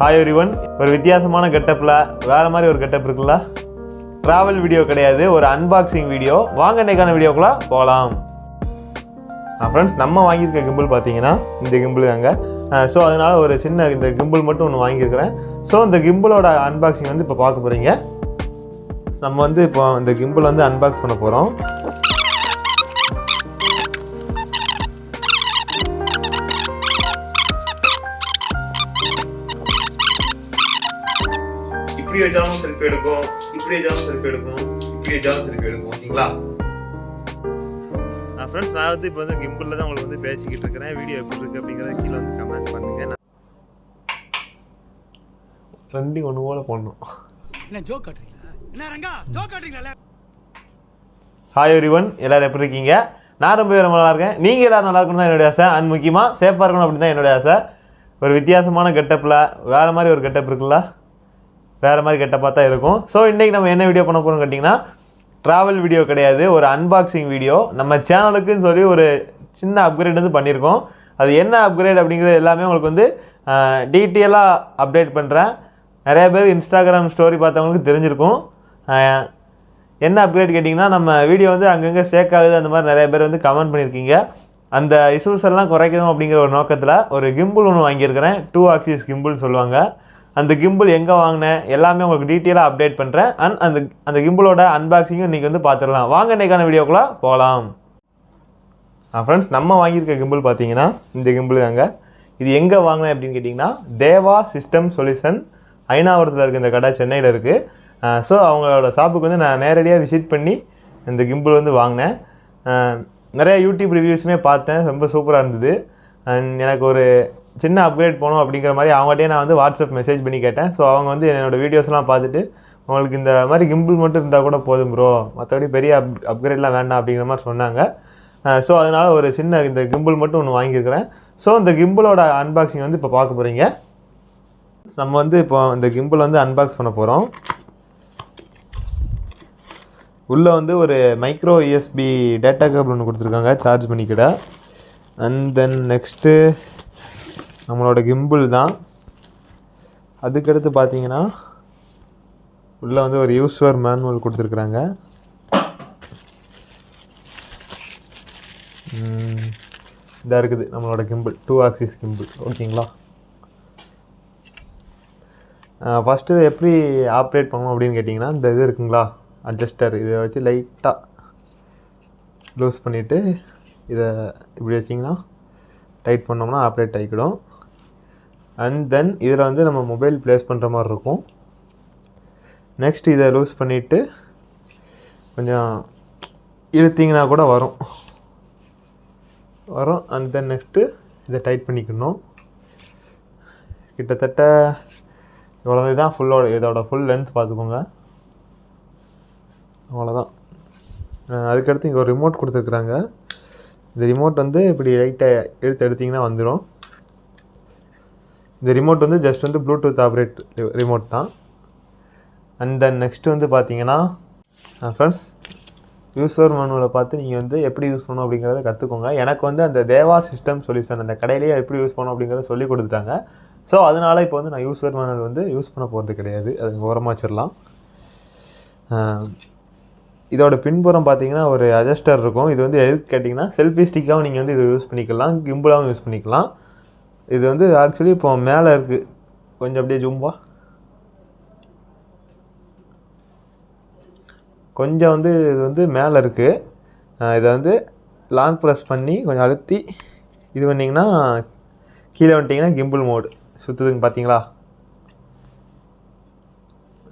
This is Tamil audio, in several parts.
Hi everyone, ஒரு வித்தியாசமான கெட்டப்ல வேற மாதிரி ஒரு கெட்டப் இருக்குல்ல. டிராவல் வீடியோ கிடையாது, ஒரு அன்பாக்சிங் வீடியோ. வாங்க இன்னைக்கான வீடியோக்குள்ள போலாம். फ्रेंड्स நம்ம வாங்கியிருக்க கிம்பிள் பாத்தீங்கன்னா இந்த கிம்பிள் தாங்க. சோ அதனால ஒரு சின்ன இந்த கிம்பிள் மட்டும் ஒன்னு வாங்கி இருக்கேன். சோ இந்த கிம்பிளோட அன்பாக்சிங் வந்து இப்ப பார்க்க போறீங்க. நம்ம வந்து இப்போ இந்த கிம்பிள் வந்து அன்பாக்ஸ் பண்ண போறோம். இப்படி வச்சாலும் செல்ஃபி எடுக்கும், இப்படி வச்சாலும் செல்ஃபி எடுக்கும், இப்படி வச்சாலும் செல்ஃபி எடுக்கும். ஓகேங்களா? ஃப்ரெண்ட்ஸ் நான் வந்து இப்போ வந்து கிம்பிளில் தான் உங்களுக்கு வந்து பேசிக்கிட்டு இருக்கிறேன். வீடியோ எப்படி இருக்குது அப்படிங்கிறத கீழே வந்து கமெண்ட் பண்ணுங்க. ட்ரெண்டிங் ஒன்று போல போடணும். என்ன ஜோக் காட்டுறீங்களா? என்ன ரங்கா ஜோக் காட்டுறீங்களா? ஹாய் எவ்ரிவன், எல்லாரும் எப்படி இருக்கீங்க? நான் ரொம்ப நல்லா இருக்கேன். நீங்கள் எல்லாரும் நல்லா இருக்கணும் தான் என்னுடைய ஆசை. அண்ட் முக்கியமாக சேஃபாக இருக்கணும் அப்படின்னு தான் என்னுடைய ஆசை. ஒரு வித்தியாசமான கெட்டப்பில் வேறு மாதிரி ஒரு கெட்டப் இருக்குல்ல, வேறு மாதிரி கெட்டப்பாக தான் இருக்கும். ஸோ இன்றைக்கி நம்ம என்ன வீடியோ பண்ண போகிறோம்னு கேட்டிங்கன்னா, ட்ராவல் வீடியோ கிடையாது, ஒரு அன்பாக்சிங் வீடியோ. நம்ம சேனலுக்குன்னு சொல்லி ஒரு சின்ன அப்கிரேட் வந்து பண்ணியிருக்கோம். அது என்ன அப்கிரேட் அப்படிங்கிறது எல்லாமே உங்களுக்கு வந்து டீட்டெயிலாக அப்டேட் பண்ணுறேன். நிறைய பேர் இன்ஸ்டாகிராம் ஸ்டோரி பார்த்தவங்களுக்கு தெரிஞ்சிருக்கும். என்ன அப்கிரேட் கேட்டிங்கன்னா, நம்ம வீடியோ வந்து அங்கங்கே சேக் ஆகுது, அந்த மாதிரி நிறைய பேர் வந்து கமெண்ட் பண்ணியிருக்கீங்க. அந்த இஷ்யூஸ் எல்லாம் குறைக்கணும் அப்படிங்கிற ஒரு நோக்கத்தில் ஒரு கிம்பிள் ஒன்று வாங்கியிருக்கிறேன். 2 ஆக்சிஸ் கிம்பிள்னு சொல்லுவாங்க. அந்த கிம்பிள் எங்கே வாங்கினேன் எல்லாமே உங்களுக்கு டீட்டெயிலாக அப்டேட் பண்ணுறேன். அண்ட் அந்த கிம்பிளோட அன்பாக்சிங்கும் இன்றைக்கி வந்து பார்த்துடலாம். வாங்க இன்றைக்கான வீடியோக்குள்ளே போகலாம். ஃப்ரெண்ட்ஸ் நம்ம வாங்கியிருக்க கிம்பிள் பார்த்தீங்கன்னா இந்த கிம்பிள் தாங்க. இது எங்கே வாங்கினேன் அப்படின்னு கேட்டிங்கன்னா, தேவா சிஸ்டம் சொல்யூஷன், அயனாவரத்தில் இருக்குது. இந்த கடை சென்னையில் இருக்குது. ஸோ அவங்களோட ஷாப்புக்கு வந்து நான் நேரடியாக விசிட் பண்ணி இந்த கிம்பிள் வந்து வாங்கினேன். நிறைய யூடியூப் ரிவ்யூஸுமே பார்த்தேன், ரொம்ப சூப்பராக இருந்தது. அண்ட் எனக்கு ஒரு சின்ன அப்கிரேட் போகணும் அப்படிங்கிற மாதிரி அவங்ககிட்டே நான் வந்து வாட்ஸ்அப் மெசேஜ் பண்ணி கேட்டேன். ஸோ அவங்க வந்து என்னோடய வீடியோஸ்லாம் பார்த்துட்டு, உங்களுக்கு இந்த மாதிரி கிம்பிள் மட்டும் இருந்தால் கூட போதும் ப்ரோ, மற்றபடி பெரிய அப்கிரேட்லாம் வேண்டாம் அப்படிங்கிற மாதிரி சொன்னாங்க. ஸோ அதனால் ஒரு சின்ன இந்த கிம்பிள் மட்டும் ஒன்று வாங்கியிருக்கிறேன். ஸோ இந்த கிம்பிளோட அன்பாக்சிங் வந்து இப்போ பார்க்க போகிறீங்க. நம்ம வந்து இப்போ இந்த கிம்பிள் வந்து அன்பாக்ஸ் பண்ண போகிறோம். உள்ளே வந்து ஒரு மைக்ரோ USB டேட்டா கேபிள் ஒன்று கொடுத்துருக்காங்க, சார்ஜ் பண்ணிக்கிட. அண்ட் தென் நெக்ஸ்ட்டு நம்மளோட கிம்பிள் தான். அதுக்கடுத்து பார்த்தீங்கன்னா உள்ளே வந்து ஒரு யூஸர் மேனுவல் கொடுத்துருக்குறாங்க. இதாக இருக்குது நம்மளோட கிம்பிள், 2 ஆக்சிஸ் கிம்பிள். ஓகேங்களா? ஃபஸ்ட்டு இதை எப்படி ஆப்ரேட் பண்ணணும் அப்படின்னு கேட்டிங்கன்னா, இந்த இது இருக்குங்களா அட்ஜஸ்டர், இதை வச்சு லைட்டாக லூஸ் பண்ணிவிட்டு இதை இப்படி வச்சிங்கன்னா டைட் பண்ணோம்னா ஆப்ரேட் ஆகிக்கிடும். அண்ட் தென் இதில் வந்து நம்ம மொபைல் ப்ளேஸ் பண்ணுற மாதிரி இருக்கும். நெக்ஸ்ட் இதை லூஸ் பண்ணிவிட்டு கொஞ்சம் இழுத்திங்கன்னா கூட வரும். அண்ட் தென் நெக்ஸ்ட்டு இதை டைட் பண்ணிக்கணும். கிட்டத்தட்ட இவ்வளோ இதுதான் இதோட ஃபுல் லென்த் பார்த்துக்கோங்க. அவ்வளோதான். அதுக்கடுத்து இங்கே ஒரு ரிமோட் கொடுத்துருக்குறாங்க. இந்த ரிமோட் வந்து இப்படி லைட்டாக எடுத்திங்கன்னா வந்துடும். இந்த ரிமோட் வந்து ஜஸ்ட் வந்து ப்ளூடூத் ஆப்ரேட் ரிமோட் தான். அண்ட் தென் நெக்ஸ்ட்டு வந்து பார்த்தீங்கன்னா ஃப்ரெண்ட்ஸ், யூஸர் மேனுவலை பார்த்து நீங்கள் வந்து எப்படி யூஸ் பண்ணணும் அப்படிங்கிறத கற்றுக்கோங்க. எனக்கு வந்து அந்த தேவா சிஸ்டம் சொல்யூஷன் அந்த கடையிலேயே எப்படி யூஸ் பண்ணணும் அப்படிங்கிறத சொல்லி கொடுத்துட்டாங்க. ஸோ அதனால் இப்போ வந்து நான் யூஸர் மேனுவல் வந்து யூஸ் பண்ண போகிறது கிடையாது, அது ஓரமாக வச்சிடலாம். இதோட பின்புறம் பார்த்தீங்கன்னா ஒரு அட்ஜஸ்டர் இருக்கும். இது வந்து எதுக்கு கேட்டிங்கன்னா, செல்ஃபி ஸ்டிக்காகவும் நீங்கள் வந்து இதை யூஸ் பண்ணிக்கலாம், கிம்பிளாகவும் யூஸ் பண்ணிக்கலாம். இது வந்து ஆக்சுவலி இப்போ மேலே இருக்குது, கொஞ்சம் அப்படியே ஜூம்பா கொஞ்சம் வந்து இது வந்து மேலே இருக்குது. இதை வந்து லாங் ப்ரெஸ் பண்ணி கொஞ்சம் அழுத்தி இது பண்ணிங்கன்னா கீழே வந்துட்டிங்கன்னா கிம்பிள் மோடு சுற்றுதுங்க, பார்த்தீங்களா?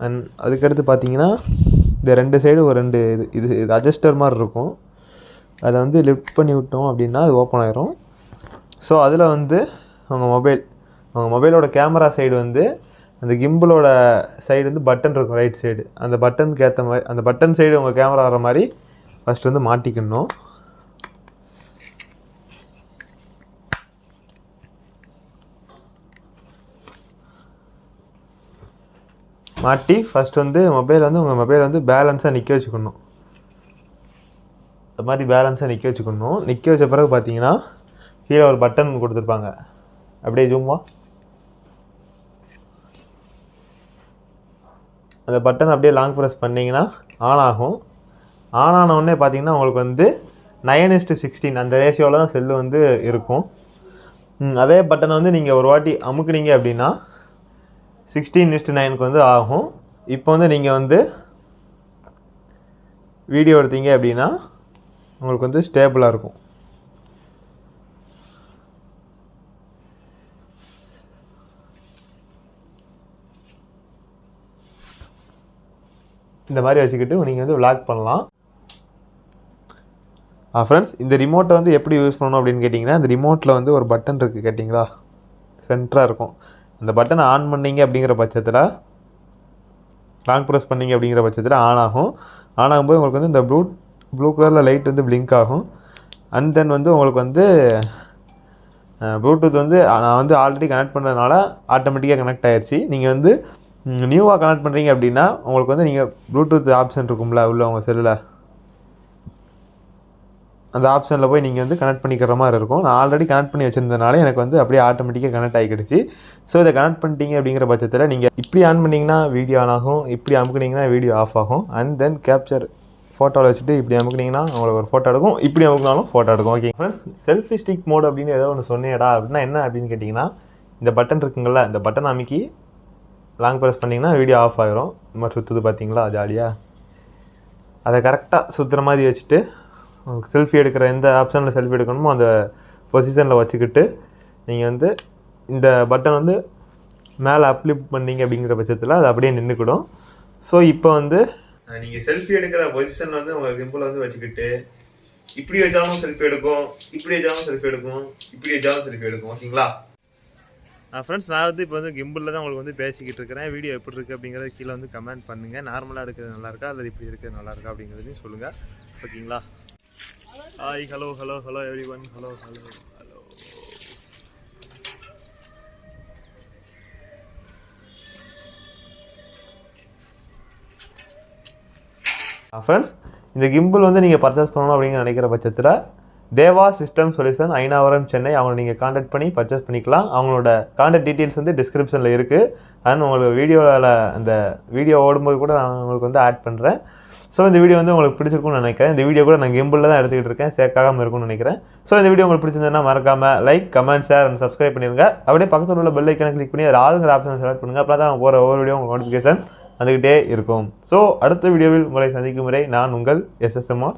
அண்ட் அதுக்கடுத்து பார்த்தீங்கன்னா இந்த 2 சைடு ஒரு 2 இது அட்ஜஸ்டர் மாதிரி இருக்கும். அதை வந்து லிஃப்ட் பண்ணி விட்டோம் அப்படின்னா அது ஓப்பன் ஆயிரும். ஸோ அதில் வந்து உங்கள் மொபைலோட கேமரா சைடு வந்து அந்த கிம்பிளோட சைடு வந்து பட்டன் இருக்கும், ரைட் சைடு. அந்த பட்டனுக்கு ஏற்ற மாதிரி அந்த பட்டன் சைடு உங்கள் கேமரா வர மாதிரி ஃபஸ்ட்டு வந்து மாட்டிக்கணும். மாட்டி ஃபஸ்ட் வந்து உங்கள் மொபைல் வந்து பேலன்ஸாக நிற்க வச்சுக்கணும். இந்த மாதிரி பேலன்ஸாக நிற்க வச்சுக்கணும். நிற்க வச்ச பிறகு பார்த்தீங்கன்னா கீழே ஒரு பட்டன் கொடுத்துருப்பாங்க, அப்படியே ஜூம்மா அந்த பட்டன் அப்படியே லாங் ப்ரெஸ் பண்ணிங்கன்னா ஆன் ஆகும். ஆன் ஆன உடனே பார்த்தீங்கன்னா உங்களுக்கு வந்து 9:16 அந்த ரேஷியோவில் தான் செல்லு வந்து இருக்கும். அதே பட்டனை வந்து நீங்கள் ஒரு வாட்டி அமுக்குனீங்க அப்படின்னா 16:9 வந்து ஆகும். இப்போ வந்து நீங்கள் வந்து வீடியோ எடுத்தீங்க அப்படின்னா உங்களுக்கு வந்து ஸ்டேபிளாக இருக்கும். இந்த மாதிரி வச்சுக்கிட்டு நீங்கள் வந்து vlog பண்ணலாம். ஃப்ரெண்ட்ஸ், இந்த ரிமோட்டை வந்து எப்படி யூஸ் பண்ணணும் அப்படின்னு கேட்டிங்கன்னா, இந்த ரிமோட்டில் வந்து ஒரு பட்டன் இருக்குது கேட்டிங்களா, சென்டராக இருக்கும். அந்த பட்டனை ஆன் பண்ணிங்க அப்படிங்கிற பட்சத்தில் லாங் ப்ரெஸ் பண்ணிங்க அப்படிங்கிற பட்சத்தில் ஆன் ஆகும். ஆன் ஆகும்போது உங்களுக்கு வந்து இந்த ப்ளூ கலரில் லைட் வந்து பிளிங்க் ஆகும். அண்ட் தென் வந்து உங்களுக்கு வந்து ப்ளூடூத் வந்து நான் வந்து ஆல்ரெடி கனெக்ட் பண்ணுறதுனால ஆட்டோமேட்டிக்காக கனெக்ட் ஆகிடுச்சு. நீங்கள் வந்து நியூவாக கனெக்ட் பண்ணுறீங்க அப்படின்னா உங்களுக்கு வந்து நீங்கள் ப்ளூடூத் ஆப்ஷன் இருக்கும்ல உள்ள உங்கள் செல்லில், அந்த ஆப்ஷனில் போய் நீங்கள் வந்து கனெக்ட் பண்ணிக்கிற மாதிரி இருக்கும். நான் ஆல்ரெடி கனெக்ட் பண்ணி வச்சுருந்தனால எனக்கு வந்து அப்படியே ஆட்டோமேட்டிக்காக கனெக்ட் ஆகிக்கிடுச்சு. ஸோ இதை கனெக்ட் பண்ணிட்டீங்க அப்படிங்கிற பட்சத்தில் நீங்கள் இப்படி ஆன் பண்ணிங்கன்னா வீடியோ ஆன் ஆகும், இப்படி அமுக்குனிங்கன்னா வீடியோ ஆஃப் ஆகும். அண்ட் தென் கேப்சர் ஃபோட்டோவில் வச்சுட்டு இப்படி அமுக்குனிங்கன்னா உங்களுக்கு ஒரு ஃபோட்டோ எடுக்கும், இப்படி அமுக்குனாலும் ஃபோட்டோ எடுக்கும். Okay friends, selfie stick mode அப்படின்னு ஏதோ ஒன்று சொன்னேடா அப்படின்னா என்ன அப்படின்னு கேட்டிங்கன்னா, இந்த பட்டன் இருக்குங்கள, இந்த பட்டன் அமைக்கி லாங் ப்ரெஸ் பண்ணிங்கன்னா வீடியோ ஆஃப் ஆகிரும். இந்த மாதிரி சுற்றுது பார்த்தீங்களா ஜாலியாக. அதை கரெக்டாக சுற்றுற மாதிரி வச்சுட்டு செல்ஃபி எடுக்கிற எந்த ஆப்ஷனில் செல்ஃபி எடுக்கணுமோ அந்த பொசிஷனில் வச்சுக்கிட்டு நீங்கள் வந்து இந்த பட்டன் வந்து மேலே அப்ளிப் பண்ணிங்க அப்படிங்கிற பட்சத்தில் அது அப்படியே நின்றுக்கிடும். ஸோ இப்போ வந்து நீங்கள் செல்ஃபி எடுக்கிற பொசிஷனில் வந்து உங்கள் கிம்பிளை வந்து வச்சுக்கிட்டு இப்படி வச்சாலும் செல்ஃபி எடுக்கும், இப்படி வச்சாலும் செல்ஃபி எடுக்கும், இப்படி வச்சாலும் செல்ஃபி எடுக்கும். ஓகேங்களா ஃப்ரெண்ட்ஸ், நான் வந்து இப்போ வந்து கிம்பிளில் தான் உங்களுக்கு வந்து பேசிக்கிட்டு இருக்கிறேன். வீடியோ எப்படி இருக்குது அப்படிங்கிறத கீழே வந்து கமெண்ட் பண்ணுங்கள். நார்மலாக எடுக்கிறது நல்லாயிருக்கா அல்லது இப்படி இருக்கிறது நல்லாயிருக்கா அப்படிங்கிறதையும் சொல்லுங்கள். ஓகேங்களா. Hi, hello every one, hello. Friends, இந்த கிம்பிள் வந்து நீங்கள் பர்ச்சேஸ் பண்ணணும் அப்படிங்கிற நினைக்கிற பட்சத்தில் தேவா சிஸ்டம் சொல்யூஷன், அயனாவரம், சென்னை, அவங்களை நீங்கள் காண்டாக்ட் பண்ணி பர்ச்சேஸ் பண்ணிக்கலாம். அவங்களோட காண்டாக்ட் டீட்டெயில்ஸ் வந்து டிஸ்கிரிப்ஷனில் இருக்குது. அண்ட் உங்களுக்கு வீடியோவில் அந்த வீடியோ ஓடும்போது கூட நான் உங்களுக்கு வந்து ஆட் பண்ணுறேன். ஸோ இந்த வீடியோ வந்து உங்களுக்கு பிடிச்சிருக்கும்னு நினைக்கிறேன். இந்த வீடியோ கூட நான் கிம்பிளில் தான் எடுத்துக்கிட்டு இருக்கேன், சேக்காமல் இருக்கும்னு நினைக்கிறேன். ஸோ இந்த வீடியோ உங்களுக்கு பிடிச்சிருந்ததுன்னா மறக்காமல் like, comment, share and subscribe பண்ணிடுங்க. அப்படியே பக்கத்தில் உள்ள பெல் ஐக்கானை கிளிக் பண்ணி அது ஆளுங்கிற ஆப்ஷனை செலக்ட் பண்ணுங்கள். அப்போ தான் போகிற ஒவ்வொரு வீடியோ உங்களுக்கு நோட்டிஃபிகேஷன் வந்துக்கிட்டே இருக்கும். ஸோ அடுத்த வீடியோவில் உங்களை சந்திக்கும் வரை நான் உங்கள் SSMR.